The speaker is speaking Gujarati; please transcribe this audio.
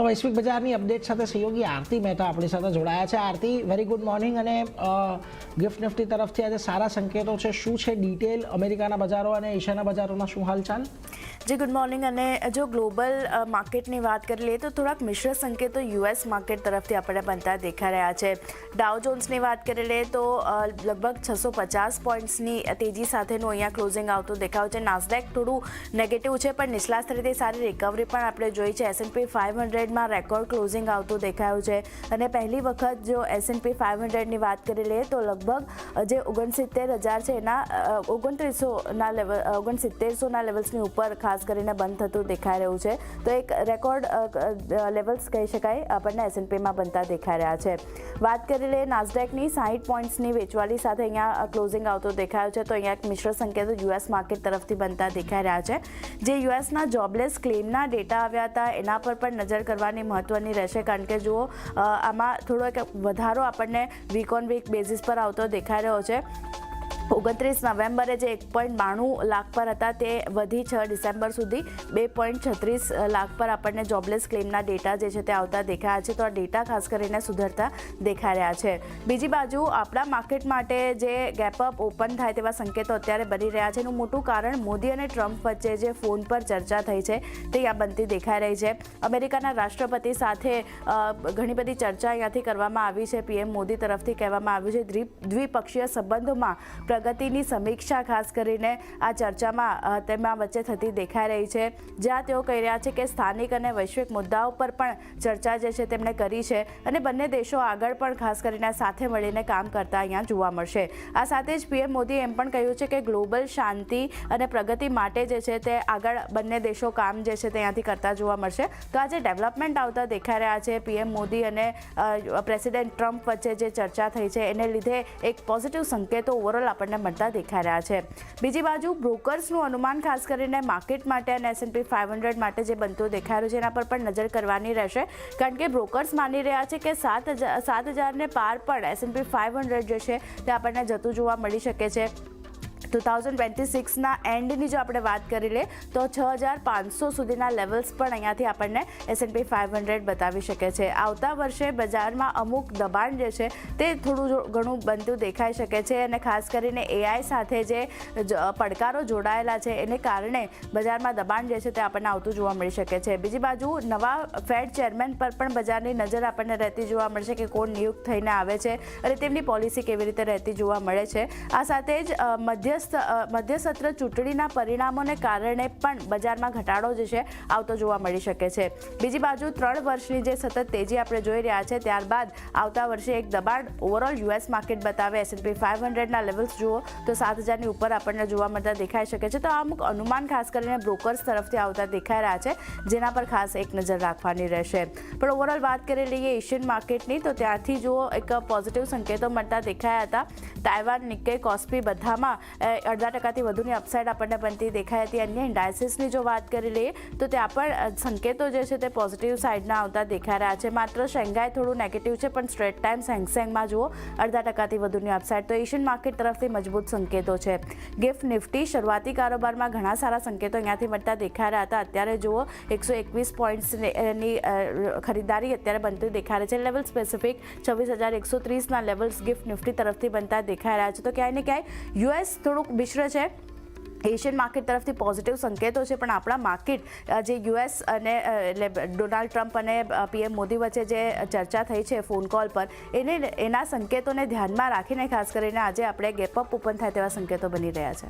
વૈશ્વિક બજારની અપડેટ સાથે સહયોગી આરતી મહેતા આપણી સાથે જોડાયા છે. આરતી, વેરી ગુડ મોર્નિંગ. અને ગિફ્ટ નિફ્ટી તરફથી આજે સારા સંકેતો છે, શું છે ડિટેલ? અમેરિકાના બજારો અને એશિયાના બજારોના શું હાલચાલ? જી ગુડ મોર્નિંગ. અને જો ગ્લોબલ માર્કેટની વાત કરી લઈએ તો થોડાક મિશ્ર સંકેતો યુએસ માર્કેટ તરફથી આપણને બનતા દેખાઈ રહ્યા છે. ડાઉ જોન્સની વાત કરી લઈએ તો લગભગ 650 પોઈન્ટ્સની તેજી સાથેનું અહીંયા ક્લોઝિંગ આવતું દેખાયું છે. નાસ્ડેક થોડું નેગેટિવ છે, પણ નીચલા સ્તરેથી સારી રિકવરી પણ આપણે જોઈ છે. S&P 500માં રેકોર્ડ ક્લોઝિંગ આવતું દેખાયું છે. અને પહેલી વખત જો S&P 500ની વાત કરી લઈએ તો લગભગ જે 69,000 છે એના 6900ના લેવલ્સની ઉપર ખાસ કરીને બંધ થતું દેખાઈ રહ્યું છે. તો એક રેકોર્ડ લેવલ્સ કહી શકાય આપણને S&Pમાં બનતા દેખાઈ રહ્યા છે. વાત કરી લઈએ નાસ્ડેકની 60 પોઈન્ટ્સની વેચવાલી સાથે અહીંયા ક્લોઝિંગ આવતું દેખાયું છે. તો અહીંયા એક મિશ્ર સંકેતો યુએસ માર્કેટ તરફથી બનતા દેખાઈ રહ્યા છે. જે યુએસના જોબલેસ ક્લેમના ડેટા આવ્યા હતા એના પર પણ નજર કરવાની મહત્વની રહેશે, કારણ કે જુઓ આમાં થોડો એક વધારો આપણને વીક ઓન વીક બેઝિસ પર આવતો દેખાઈ રહ્યો છે. 29 નવેમ્બરે જે 1.92 લાખ પર હતા તે વધી 6 ડિસેમ્બર સુધી 2.36 લાખ પર આપણને જોબલેસ ક્લેમના ડેટા જે છે તે આવતા દેખાયા છે. તો આ ડેટા ખાસ કરીને સુધરતા દેખાઈ રહ્યા છે. બીજી બાજુ આપણા માર્કેટ માટે જે ગેપઅપ ઓપન થાય તેવા સંકેતો અત્યારે બની રહ્યા છે. એનું મોટું કારણ મોદી અને ટ્રમ્પ વચ્ચે જે ફોન પર ચર્ચા થઈ છે તે આ બનતી દેખાઈ રહી છે. અમેરિકાના રાષ્ટ્રપતિ સાથે ઘણી બધી ચર્ચા અહીંયાથી કરવામાં આવી છે. પીએમ મોદી તરફથી કહેવામાં આવ્યું છે દ્વિપક્ષીય સંબંધોમાં પ્રગતિની સમીક્ષા ખાસ કરીને આ ચર્ચામાં તેમાં વચ્ચે થતી દેખાઈ રહી છે. જ્યાં તેઓ કહી રહ્યા છે કે સ્થાનિક અને વૈશ્વિક મુદ્દાઓ પર પણ ચર્ચા જે છે તેમણે કરી છે અને બંને દેશો આગળ પણ ખાસ કરીને સાથે મળીને કામ કરતા અહીંયા જોવા મળશે. આ સાથે જ પીએમ મોદીએ એમ પણ કહ્યું છે કે ગ્લોબલ શાંતિ અને પ્રગતિ માટે જે છે તે આગળ બંને દેશો કામ જે છે તે અહીંયાથી કરતા જોવા મળશે. તો આજે ડેવલપમેન્ટ આવતા દેખાઈ રહ્યા છે. પીએમ મોદી અને પ્રેસિડેન્ટ ટ્રમ્પ વચ્ચે જે ચર્ચા થઈ છે એને લીધે એક પોઝિટિવ સંકેતો ઓવરઓલ આપણને મળતા દેખાઈ રહ્યા છે. બીજી બાજુ બ્રોકર્સનું અનુમાન ખાસ કરીને માર્કેટ માટે અને S&P 500 માટે જે બનતું દેખાઈ રહ્યું છે એના પર પણ નજર કરવાની રહેશે, કારણ કે બ્રોકર્સ માની રહ્યા છે કે 7,000ને પાર પણ S&P 500 જે છે તે આપણને જતું જોવા મળી શકે છે. 2026ના એન્ડની જો આપણે વાત કરી લઈએ તો 6,500 સુધીના લેવલ્સ પણ અહીંયાથી આપણને S&P 500 બતાવી શકે છે. આવતા વર્ષે બજારમાં અમુક દબાણ જે છે તે થોડું ઘણું બનતું દેખાઈ શકે છે. અને ખાસ કરીને AI સાથે જે પડકારો જોડાયેલા છે એને કારણે બજારમાં દબાણ જે છે તે આપણને આવતું જોવા મળી શકે છે. બીજી બાજુ નવા ફેડ ચેરમેન પર પણ બજારની નજર આપણને રહેતી જોવા મળશે કે કોણ નિયુક્ત થઈને આવે છે અને તેમની પોલિસી કેવી રીતે રહેતી જોવા મળે છે. આ સાથે જ મધ્યસત્ર ચૂંટણીના પરિણામોને કારણે પણ બજારમાં ઘટાડો જે છે આવતો જોવા મળી શકે છે. બીજી બાજુ 3 વર્ષની જે સતત તેજી આપણે જોઈ રહ્યા છે ત્યારબાદ આવતા વર્ષે એક દબાણ ઓવરઓલ યુએસ માર્કેટ બતાવે. S&P 500ના લેવલ્સ જુઓ તો 7,000ની ઉપર આપણને જોવા મળતા દેખાઈ શકે છે. તો આ અમુક અનુમાન ખાસ કરીને બ્રોકર્સ તરફથી આવતા દેખાઈ રહ્યા છે, જેના પર ખાસ એક નજર રાખવાની રહેશે. પણ ઓવરઓલ વાત કરી લઈએ એશિયન માર્કેટની તો ત્યાંથી જુઓ એક પોઝિટિવ સંકેતો મળતા દેખાયા હતા. તાઇવાન, નિક્કેઈ, કોસ્પી બધામાં 0.5% વધુની અપસાઇડ આપણને બનતી દેખાઈ હતી. અન્ય ઇન્ડાયસીસની જો વાત કરી લઈએ તો ત્યાં પણ સંકેતો જે છે તે પોઝિટિવ સાઇડના આવતા દેખાઈ રહ્યા છે. માત્ર શેંઘાઈ થોડું નેગેટિવ છે, પણ સ્ટ્રેટ ટાઈમ સેંગસેંગમાં જુઓ 0.5% વધુની અપસાઇડ. તો એશિયન માર્કેટ તરફથી મજબૂત સંકેતો છે. ગિફ્ટ નિફ્ટી શરૂઆતી કારોબારમાં ઘણા સારા સંકેતો અહીંયાથી મળતા દેખાઈ રહ્યા હતા. અત્યારે જુઓ 121 પોઈન્ટ્સની ખરીદારી અત્યારે બનતી દેખાઈ રહી છે. લેવલ સ્પેસિફિક 26,130ના લેવલ્સ ગિફ્ટ નિફ્ટી તરફથી બનતા દેખાઈ રહ્યા છે. તો ક્યાંય ને ક્યાંય યુએસ થોડુંક મિશ્ર છે. એશિયન માર્કેટ તરફથી પોઝિટિવ સંકેતો છે, પણ આપણા માર્કેટ જે યુએસ અને ડોનાલ્ડ ટ્રમ્પ અને પીએમ મોદી વચ્ચે જે ચર્ચા થઈ છે ફોન કોલ પર એના સંકેતોને ધ્યાનમાં રાખીને ખાસ કરીને આજે આપણે ગેપઅપ ઓપન થાય તેવા સંકેતો બની રહ્યા છે.